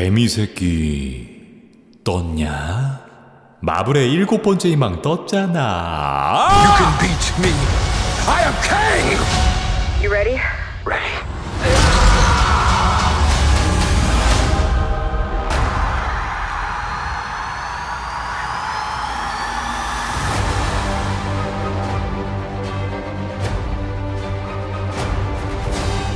개미 새끼 떴냐? 마블의 7번째 희망 떴잖아. You can beat me. I am Kang! You ready? Ready.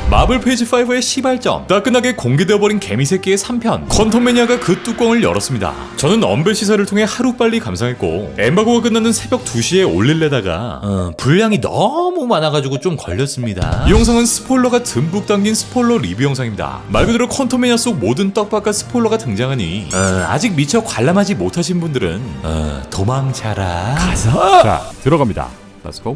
마블 페이지 5의 시발점, 따끈하게 공개되어버린 개미새끼의 3편 퀀텀 매니아가 그 뚜껑을 열었습니다. 저는 언벨 시사를 통해 하루빨리 감상했고 엠바고가 끝나는 새벽 2시에 올릴래다가 분량이 너무 많아가지고 좀 걸렸습니다. 이 영상은 스포일러가 듬뿍 담긴 스포일러 리뷰 영상입니다. 말 그대로 퀀텀 매니아 속 모든 떡밥과 스포일러가 등장하니 아직 미처 관람하지 못하신 분들은 도망쳐라. 가서 자, 들어갑니다. Let's go.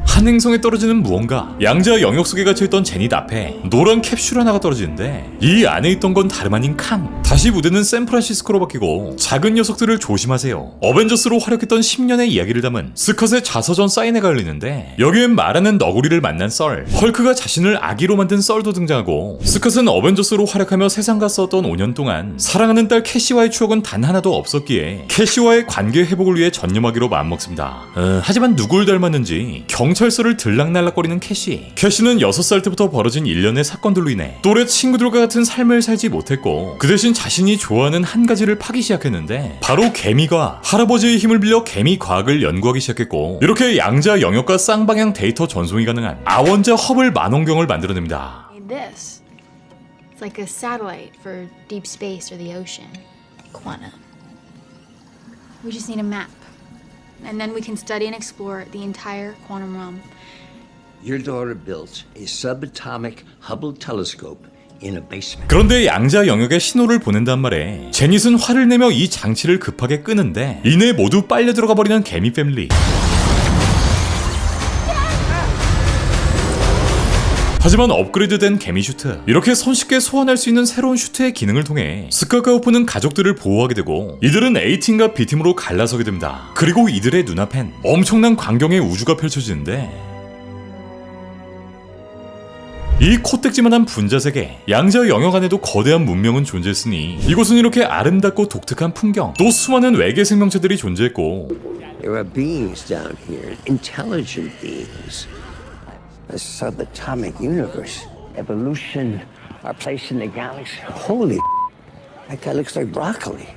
한 행성에 떨어지는 무언가. 양자 영역 속에 갇혀있던 제닛 앞에 노란 캡슐 하나가 떨어지는데 이 안에 있던 건 다름 아닌 칸. 다시 무대는 샌프란시스코로 바뀌고 작은 녀석들을 조심하세요. 어벤져스로 활약했던 10년의 이야기를 담은 스컷의 자서전 사인회가 열리는데 여기엔 말하는 너구리를 만난 썰, 헐크가 자신을 아기로 만든 썰도 등장하고 스컷은 어벤져스로 활약하며 세상과 싸웠던 5년 동안 사랑하는 딸 캐시와의 추억은 단 하나도 없었기에 캐시와의 관계 회복을 위해 전념하기로 마음먹습니다. 하지만 누굴 닮았는지 경찰서를 들락날락거리는 캐시. 캐시는 6살 때부터 벌어진 일련의 사건들로 인해 또래 친구들과 같은 삶을 살지 못했고 그 대신 자신이 좋아하는 한 가지를 파기 시작했는데 바로 개미가 할아버지의 힘을 빌려 개미 과학을 연구하기 시작했고 이렇게 양자 영역과 쌍방향 데이터 전송이 가능한 아원자 허블 만원경을 만들어냅니다. This. It's like a satellite for deep space or the ocean. Quantum. We just need a map. And then we can study and explore the entire quantum realm. Your daughter built a subatomic Hubble telescope in a basement. 그런데 양자 영역에 신호를 보낸단 말에 제닛은 화를 내며 이 장치를 급하게 끄는데 이내 모두 빨려 들어가 버리는 개미 패밀리. 하지만 업그레이드된 개미 슈트, 이렇게 손쉽게 소환할 수 있는 새로운 슈트의 기능을 통해 스카과 호프는 가족들을 보호하게 되고 이들은 A팀과 B팀으로 갈라서게 됩니다. 그리고 이들의 눈앞엔 엄청난 광경의 우주가 펼쳐지는데 이 코딱지만한 분자세계, 양자 영역 안에도 거대한 문명은 존재했으니 이곳은 이렇게 아름답고 독특한 풍경, 또 수많은 외계 생명체들이 존재했고 There are beings down here, intelligent beings. A subatomic universe, evolution, our place in the galaxy. Holy, that guy looks like broccoli.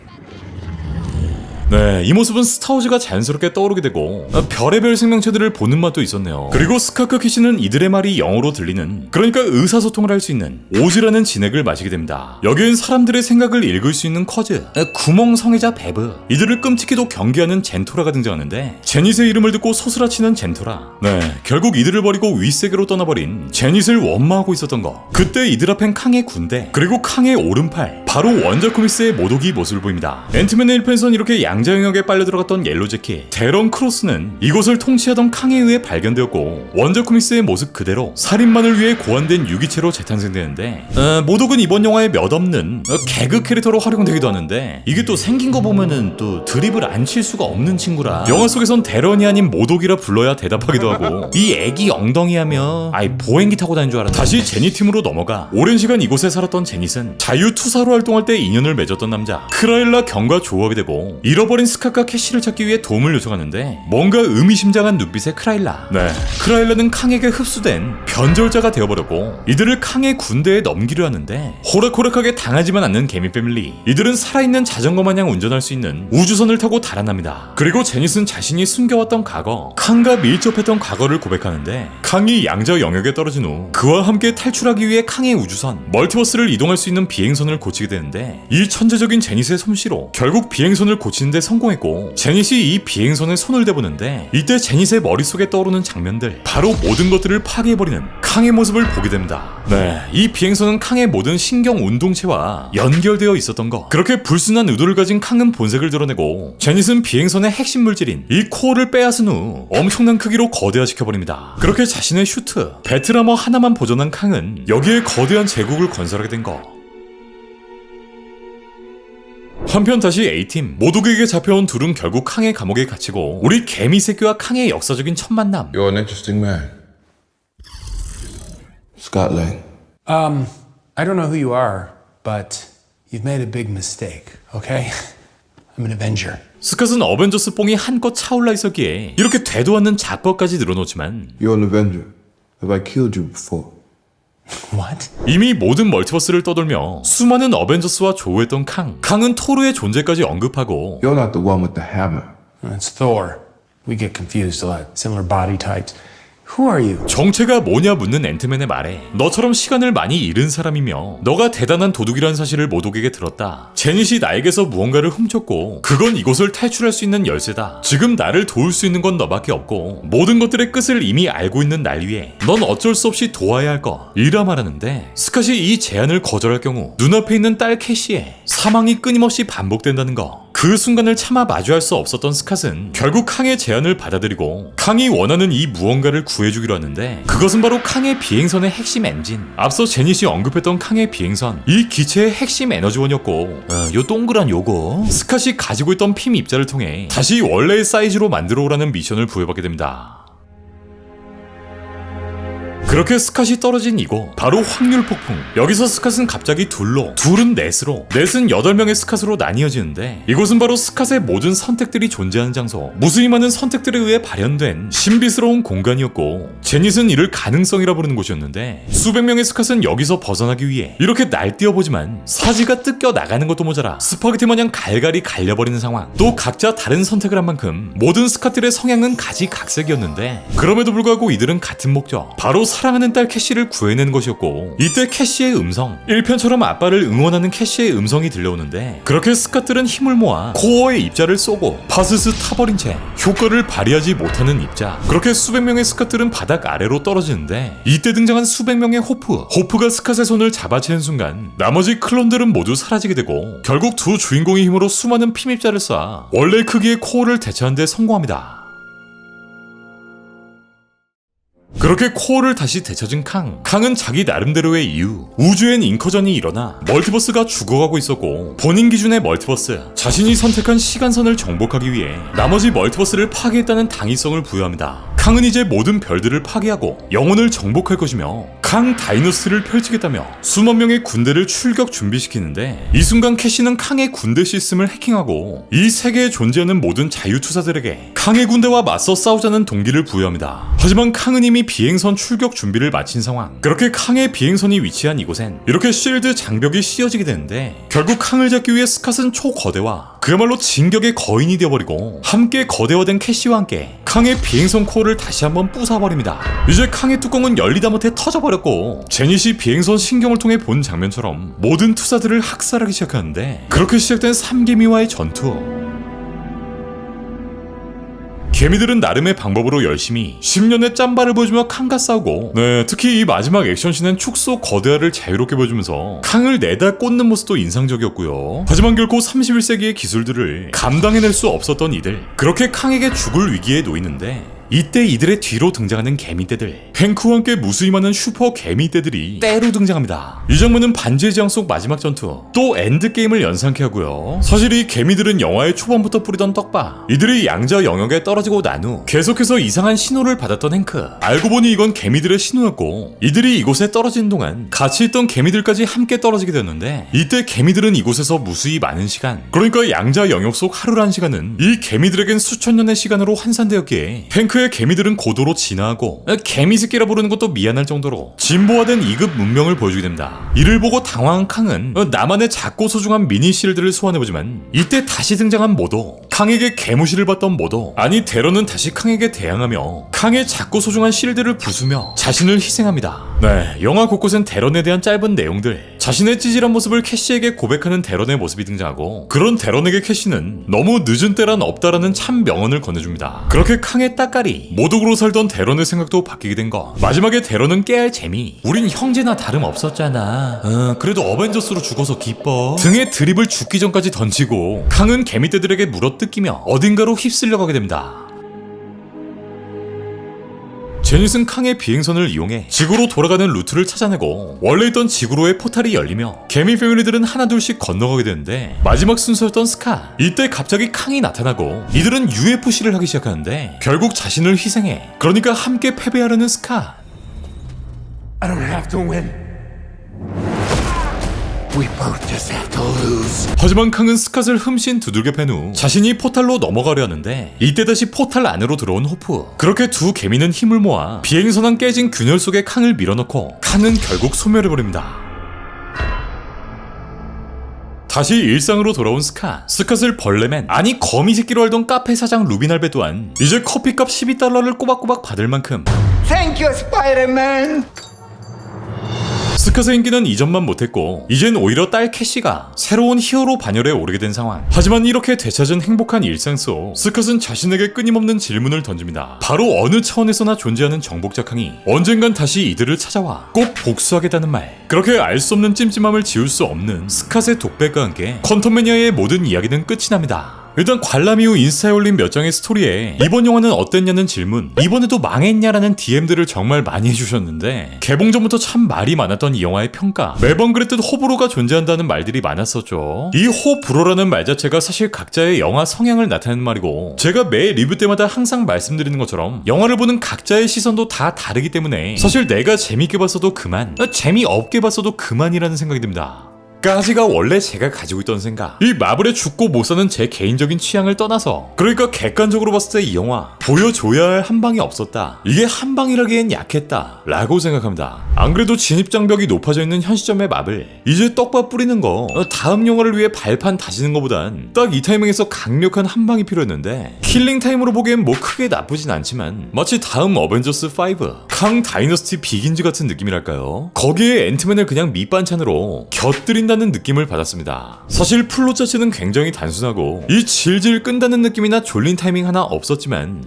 네, 이 모습은 스타워즈가 자연스럽게 떠오르게 되고 별의별 생명체들을 보는 맛도 있었네요. 그리고 스카크 캐시는 이들의 말이 영어로 들리는, 그러니까 의사소통을 할 수 있는 오즈라는 진액을 마시게 됩니다. 여기엔 사람들의 생각을 읽을 수 있는 커즈, 구멍성애자 베브, 이들을 끔찍히도 경계하는 젠토라가 등장하는데 제닛의 이름을 듣고 소스라치는 젠토라. 네, 결국 이들을 버리고 윗세계로 떠나버린 제닛을 원망하고 있었던 거. 그때 이들 앞엔 캉의 군대, 그리고 캉의 오른팔, 바로 원자 코믹스의 모독이 모습을 보입니다. 앤트맨의 1편에선 이렇게 양자 영역에 빨려 들어갔던 옐로 재킷, 데런 크로스는 이곳을 통치하던 캉에 의해 발견되었고 원자 코믹스의 모습 그대로 살인만을 위해 고안된 유기체로 재탄생되는데 모독은 이번 영화에 몇 없는 개그 캐릭터로 활용되기도 하는데 이게 또 생긴 거 보면은 또 드립을 안 칠 수가 없는 친구라 영화 속에선 데런이 아닌 모독이라 불러야 대답하기도 하고 이 애기 엉덩이 하며 아이 보행기 타고 다닌 줄 알았는데 다시 제닛 팀으로 넘어가 오랜 시간 이곳에 살았던 제닛은 자유투사로 활동할 때 인연을 맺었던 남자 크라일라 경과 조우하게 되고 잃어버린 스카과 캐시를 찾기 위해 도움을 요청하는데 뭔가 의미심장한 눈빛의 크라일라. 네, 크라일라는 캉에게 흡수된 변절자가 되어버렸고 이들을 캉의 군대에 넘기려 하는데 호락호락하게 당하지만 않는 개미 패밀리. 이들은 살아있는 자전거 마냥 운전할 수 있는 우주선을 타고 달아납니다. 그리고 제닛은 자신이 숨겨왔던 과거, 캉과 밀접했던 과거를 고백하는데 캉이 양자 영역에 떨어진 후 그와 함께 탈출하기 위해 캉의 우주선, 멀티버스를 이동할 수 있는 비행선을 고치게 되는데 이 천재적인 제닛의 솜씨로 결국 비행선을 고치는데 성공했고 제닛이 이 비행선에 손을 대보는데 이때 제닛의 머릿속에 떠오르는 장면들, 바로 모든 것들을 파괴해버리는 캉의 모습을 보게 됩니다. 네, 이 비행선은 캉의 모든 신경 운동체와 연결되어 있었던 것. 그렇게 불순한 의도를 가진 캉은 본색을 드러내고 제닛은 비행선의 핵심 물질인 이 코어를 빼앗은 후 엄청난 크기로 거대화시켜버립니다. 그렇게 자신의 슈트, 배트라머 하나만 보존한 캉은 여기에 거대한 제국을 건설하게 된 것. 한편 다시 A팀 모독에게 잡혀온 둘은 결국 캉의 감옥에 갇히고 우리 개미 새끼와 캉의 역사적인 첫 만남. You're an interesting man. Scott Lang. I don't know who you are, but you've made a big mistake, okay? I'm an Avenger. 스캇은 어벤져스 뽕이 한껏 차올라 있었기에 이렇게 되도 않는 작법까지 늘어놓지만 You're an Avenger. Have I killed you before? What? 이미 모든 멀티버스를 떠돌며 수많은 어벤져스와 조우했던 캉은 토르의 존재까지 언급하고 You're not the one with the hammer. It's Thor. We get confused a lot. Similar body types. Who are you? 정체가 뭐냐 묻는 앤트맨의 말에 너처럼 시간을 많이 잃은 사람이며 너가 대단한 도둑이라는 사실을 모독에게 들었다. 제닛이 나에게서 무언가를 훔쳤고 그건 이곳을 탈출할 수 있는 열쇠다. 지금 나를 도울 수 있는 건 너밖에 없고 모든 것들의 끝을 이미 알고 있는 날 위해 넌 어쩔 수 없이 도와야 할 거 이라 말하는데 스캇이 이 제안을 거절할 경우 눈앞에 있는 딸 캐시의 사망이 끊임없이 반복된다는 거. 그 순간을 차마 마주할 수 없었던 스캇은 결국 캉의 제안을 받아들이고 캉이 원하는 이 무언가를 구해주기로 하는데 그것은 바로 캉의 비행선의 핵심 엔진. 앞서 제닛이 언급했던 캉의 비행선, 이 기체의 핵심 에너지원이었고 요 동그란 요거 스캇이 가지고 있던 핌 입자를 통해 다시 원래의 사이즈로 만들어 오라는 미션을 부여받게 됩니다. 그렇게 스캇이 떨어진 이곳 바로 확률 폭풍. 여기서 스캇은 갑자기 둘은 넷으로, 넷은 8명의 스캇으로 나뉘어지는데 이곳은 바로 스캇의 모든 선택들이 존재하는 장소, 무수히 많은 선택들에 의해 발현된 신비스러운 공간이었고 제닛은 이를 가능성이라 부르는 곳이었는데 수백 명의 스캇은 여기서 벗어나기 위해 이렇게 날뛰어보지만 사지가 뜯겨 나가는 것도 모자라 스파게티 마냥 갈갈이 갈려버리는 상황. 또 각자 다른 선택을 한 만큼 모든 스캇들의 성향은 가지각색이었는데 그럼에도 불구하고 이들은 같은 목적, 바로 사랑하는 딸 캐시를 구해낸 것이었고 이때 캐시의 음성, 1편처럼 아빠를 응원하는 캐시의 음성이 들려오는데 그렇게 스캇들은 힘을 모아 코어의 입자를 쏘고 파스스 타버린 채 효과를 발휘하지 못하는 입자. 그렇게 수백 명의 스캇들은 바닥 아래로 떨어지는데 이때 등장한 수백 명의 호프가 스캇의 손을 잡아채는 순간 나머지 클론들은 모두 사라지게 되고 결국 두 주인공의 힘으로 수많은 핌입자를 쏴 원래 크기의 코어를 대체하는 데 성공합니다. 그렇게 코어를 다시 되찾은 캉은 자기 나름대로의 이유, 우주엔 잉커전이 일어나 멀티버스가 죽어가고 있었고 본인 기준의 멀티버스, 자신이 선택한 시간선을 정복하기 위해 나머지 멀티버스를 파괴했다는 당위성을 부여합니다. 캉은 이제 모든 별들을 파괴하고 영혼을 정복할 것이며 캉 다이너스티를 펼치겠다며 수만 명의 군대를 출격 준비시키는데 이 순간 캐시는 캉의 군대 시스템을 해킹하고 이 세계에 존재하는 모든 자유투사들에게 캉의 군대와 맞서 싸우자는 동기를 부여합니다. 하지만 캉은 이미 비행선 출격 준비를 마친 상황. 그렇게 캉의 비행선이 위치한 이곳엔 이렇게 실드 장벽이 씌워지게 되는데 결국 캉을 잡기 위해 스캇은 초거대와 그야말로 진격의 거인이 되어버리고 함께 거대화된 캐시와 함께 캉의 비행선 코어를 다시 한번 부숴버립니다. 이제 캉의 뚜껑은 열리다 못해 터져버렸고 제닛이 비행선 신경을 통해 본 장면처럼 모든 투사들을 학살하기 시작하는데 그렇게 시작된 3개미와의 전투. 개미들은 나름의 방법으로 열심히 10년의 짬바를 보여주며 캉과 싸우고 특히 이 마지막 액션씬은 축소 거대화를 자유롭게 보여주면서 캉을 내다 꽂는 모습도 인상적이었고요. 하지만 결코 31세기의 기술들을 감당해낼 수 없었던 이들, 그렇게 캉에게 죽을 위기에 놓이는데 이때 이들의 뒤로 등장하는 개미떼들, 팽크와 함께 무수히 많은 슈퍼 개미떼들이 때로 등장합니다. 이 장면은 반지의 제왕 속 마지막 전투, 또 엔드게임을 연상케 하고요. 사실 이 개미들은 영화의 초반부터 뿌리던 떡밥, 이들이 양자 영역에 떨어지고 난 후 계속해서 이상한 신호를 받았던 행크. 알고 보니 이건 개미들의 신호였고 이들이 이곳에 떨어지는 동안 같이 있던 개미들까지 함께 떨어지게 되었는데 이때 개미들은 이곳에서 무수히 많은 시간, 그러니까 양자 영역 속 하루란 시간은 이 개미들에겐 수천 년의 시간으로 환산되었기에 팽크의 개미들은 고도로 진화하고 개미새끼라 부르는 것도 미안할 정도로 진보화된 2급 문명을 보여주게 됩니다. 이를 보고 당황한 캉은 나만의 작고 소중한 미니 실드를 소환해보지만 이때 다시 등장한 모도, 캉에게 개무시를 받던 모도, 아니 데런은 다시 캉에게 대항하며 캉의 작고 소중한 실드를 부수며 자신을 희생합니다. 영화 곳곳엔 데런에 대한 짧은 내용들, 자신의 찌질한 모습을 캐시에게 고백하는 데런의 모습이 등장하고 그런 데런에게 캐시는 너무 늦은 때란 없다라는 참 명언을 건네줍니다. 그렇게 캉의 따까리, 모독으로 살던 데런의 생각도 바뀌게 된 것. 마지막에 데런은 깨알 재미, 우린 형제나 다름없었잖아, 그래도 어벤져스로 죽어서 기뻐 등의 드립을 죽기 전까지 던지고 캉은 개미떼들에게 물어뜯기며 어딘가로 휩쓸려 가게 됩니다. 제닛은 캉의 비행선을 이용해 지구로 돌아가는 루트를 찾아내고 원래 있던 지구로의 포탈이 열리며 개미 패밀리들은 하나둘씩 건너가게 되는데 마지막 순서였던 스카. 이때 갑자기 캉이 나타나고 이들은 UFC를 하기 시작하는데 결국 자신을 희생해. 그러니까 함께 패배하려는 스카. I don't have to win. We both just have to lose. 하지만 캉은 스캇을 흠씬 두들겨 팬 후 자신이 포탈로 넘어가려 하는데 이때 다시 포탈 안으로 들어온 호프. 그렇게 두 개미는 힘을 모아 비행선왕 깨진 균열 속에 캉을 밀어넣고 캉은 결국 소멸해버립니다. 다시 일상으로 돌아온 스캇을 벌레맨, 아니 거미 새끼로 알던 카페 사장 루빈 할배 또한 이제 커피값 12달러를 꼬박꼬박 받을 만큼 Thank you, Spider-Man! 스캇의 인기는 이전만 못했고 이젠 오히려 딸 캐시가 새로운 히어로 반열에 오르게 된 상황. 하지만 이렇게 되찾은 행복한 일상 속 스캇은 자신에게 끊임없는 질문을 던집니다. 바로 어느 차원에서나 존재하는 정복자 캉이 언젠간 다시 이들을 찾아와 꼭 복수하겠다는 말. 그렇게 알 수 없는 찜찜함을 지울 수 없는 스캇의 독백과 함께 퀀텀 매니아의 모든 이야기는 끝이 납니다. 일단 관람 이후 인스타에 올린 몇 장의 스토리에 이번 영화는 어땠냐는 질문, 이번에도 망했냐라는 DM들을 정말 많이 해주셨는데 개봉 전부터 참 말이 많았던 이 영화의 평가, 매번 그랬듯 호불호가 존재한다는 말들이 많았었죠. 이 호불호라는 말 자체가 사실 각자의 영화 성향을 나타내는 말이고 제가 매 리뷰 때마다 항상 말씀드리는 것처럼 영화를 보는 각자의 시선도 다 다르기 때문에 사실 내가 재밌게 봤어도 그만, 재미없게 봤어도 그만이라는 생각이 듭니다. 까지가 원래 제가 가지고 있던 생각, 이 마블에 죽고 못 사는 제 개인적인 취향을 떠나서, 그러니까 객관적으로 봤을 때 이 영화 보여줘야 할 한방이 없었다, 이게 한방이라기엔 약했다 라고 생각합니다. 안 그래도 진입장벽이 높아져 있는 현 시점의 마블, 이제 떡밥 뿌리는 거, 다음 영화를 위해 발판 다지는 것보단 딱 이 타이밍에서 강력한 한방이 필요했는데 킬링타임으로 보기엔 뭐 크게 나쁘진 않지만 마치 다음 어벤져스 5 캉 다이너스티 비긴즈 같은 느낌이랄까요. 거기에 앤트맨을 그냥 밑반찬으로 곁들인다는 느낌을 받았습니다. 사실 플롯 자체는 굉장히 단순하고 이 질질 끈다는 느낌이나 졸린 타이밍 하나 없었지만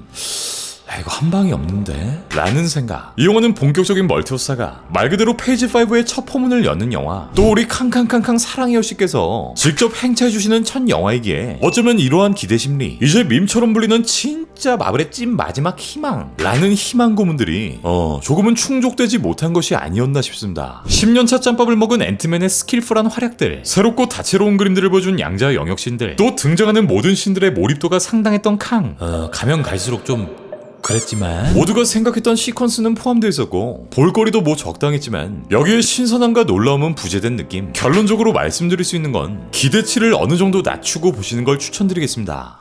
이거 한방이 없는데? 라는 생각. 이 영화는 본격적인 멀티버스가 말 그대로 페이지 5의 첫 포문을 여는 영화, 또 우리 캉캉캉캉 사랑의 여씨께서 직접 행차해주시는 첫 영화이기에 어쩌면 이러한 기대심리, 이제 밈처럼 불리는 진짜 마블의 찐 마지막 희망 라는 희망 고문들이 조금은 충족되지 못한 것이 아니었나 싶습니다. 10년차 짬밥을 먹은 앤트맨의 스킬풀한 활약들, 새롭고 다채로운 그림들을 보여준 양자 영역신들, 또 등장하는 모든 신들의 몰입도가 상당했던 캉, 가면 갈수록 좀 그랬지만 모두가 생각했던 시퀀스는 포함되어 있었고 볼거리도 뭐 적당했지만 여기에 신선함과 놀라움은 부재된 느낌. 결론적으로 말씀드릴 수 있는 건 기대치를 어느 정도 낮추고 보시는 걸 추천드리겠습니다.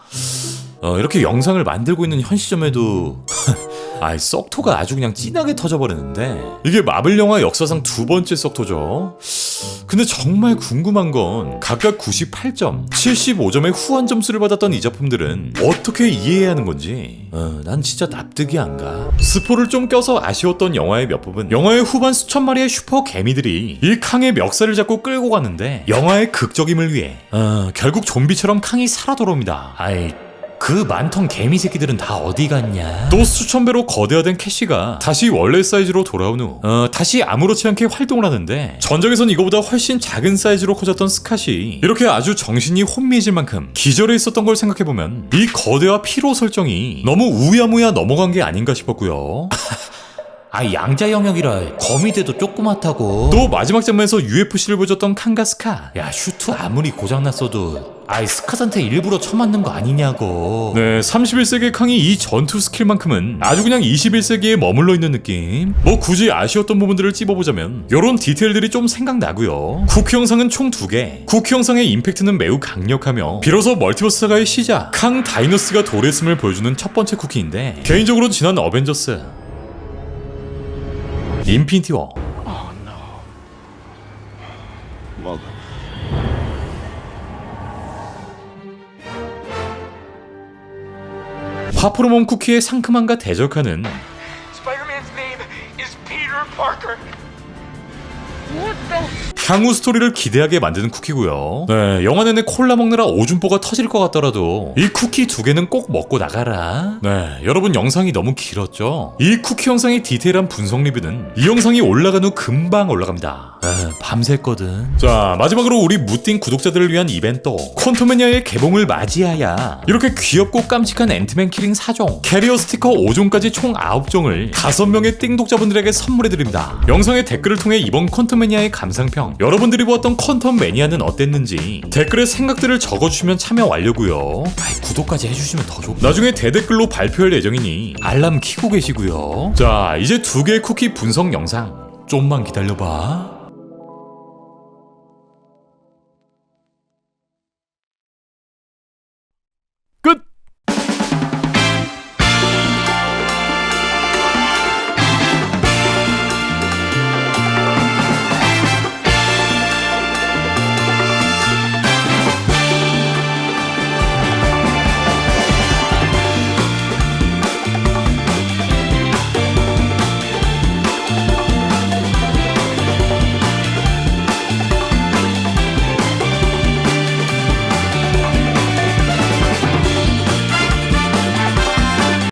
이렇게 영상을 만들고 있는 현 시점에도 썩토가 아주 그냥 진하게 터져버렸는데 이게 마블 영화 역사상 두 번째 썩토죠. 근데 정말 궁금한 건 각각 98점, 75점의 후한 점수를 받았던 이 작품들은 어떻게 이해해야 하는 건지 난 진짜 납득이 안 가. 스포를 좀 껴서 아쉬웠던 영화의 몇 부분, 영화의 후반 수천 마리의 슈퍼 개미들이 이 캉의 멱살을 잡고 끌고 가는데 영화의 극적임을 위해 결국 좀비처럼 캉이 살아 돌아옵니다. 그 많던 개미 새끼들은 다 어디 갔냐. 또 수천 배로 거대화된 캐시가 다시 원래 사이즈로 돌아온 후 다시 아무렇지 않게 활동을 하는데 전작에선 이거보다 훨씬 작은 사이즈로 커졌던 스캇이 이렇게 아주 정신이 혼미해질 만큼 기절해 있었던 걸 생각해보면 이 거대화 피로 설정이 너무 우야무야 넘어간 게 아닌가 싶었고요. 양자 영역이라 거미대도 조그맣다고. 또 마지막 장면에서 UFC를 보여줬던 캉과 스카, 슈트 아무리 고장났어도 스캇한테 일부러 쳐맞는 거 아니냐고. 네, 31세기의 캉이 이 전투 스킬만큼은 아주 그냥 21세기에 머물러 있는 느낌. 뭐 굳이 아쉬웠던 부분들을 찝어보자면 요런 디테일들이 좀 생각나고요. 쿠키 영상은 총 2개, 쿠키 영상의 임팩트는 매우 강력하며 비로소 멀티버스 사가의 시작, 캉 다이너스가 도래했음을 보여주는 첫 번째 쿠키인데 개인적으로 지난 어벤져스 인피니티 워, 파프로몬 쿠키의 상큼함과 대적하는 Spider-Man's name is Peter Parker. What the? 향후 스토리를 기대하게 만드는 쿠키고요. 네, 영화 내내 콜라 먹느라 오줌보가 터질 것 같더라도 이 쿠키 2개는 꼭 먹고 나가라. 네, 여러분 영상이 너무 길었죠? 이 쿠키 영상의 디테일한 분석 리뷰는 이 영상이 올라간 후 금방 올라갑니다. 밤샜거든. 자, 마지막으로 우리 무띵 구독자들을 위한 이벤트, 퀀텀매니아의 개봉을 맞이하여 이렇게 귀엽고 깜찍한 앤트맨 키링 4종, 캐리어 스티커 5종까지 총 9종을 5명의 띵독자분들에게 선물해드립니다. 영상의 댓글을 통해 이번 퀀텀매니아의 감상평, 여러분들이 보았던 퀀텀매니아는 어땠는지 댓글에 생각들을 적어주시면 참여 완료고요. 구독까지 해주시면 더 좋고, 나중에 대댓글로 발표할 예정이니 알람 켜고 계시고요. 자, 이제 2개의 쿠키 분석 영상 좀만 기다려봐.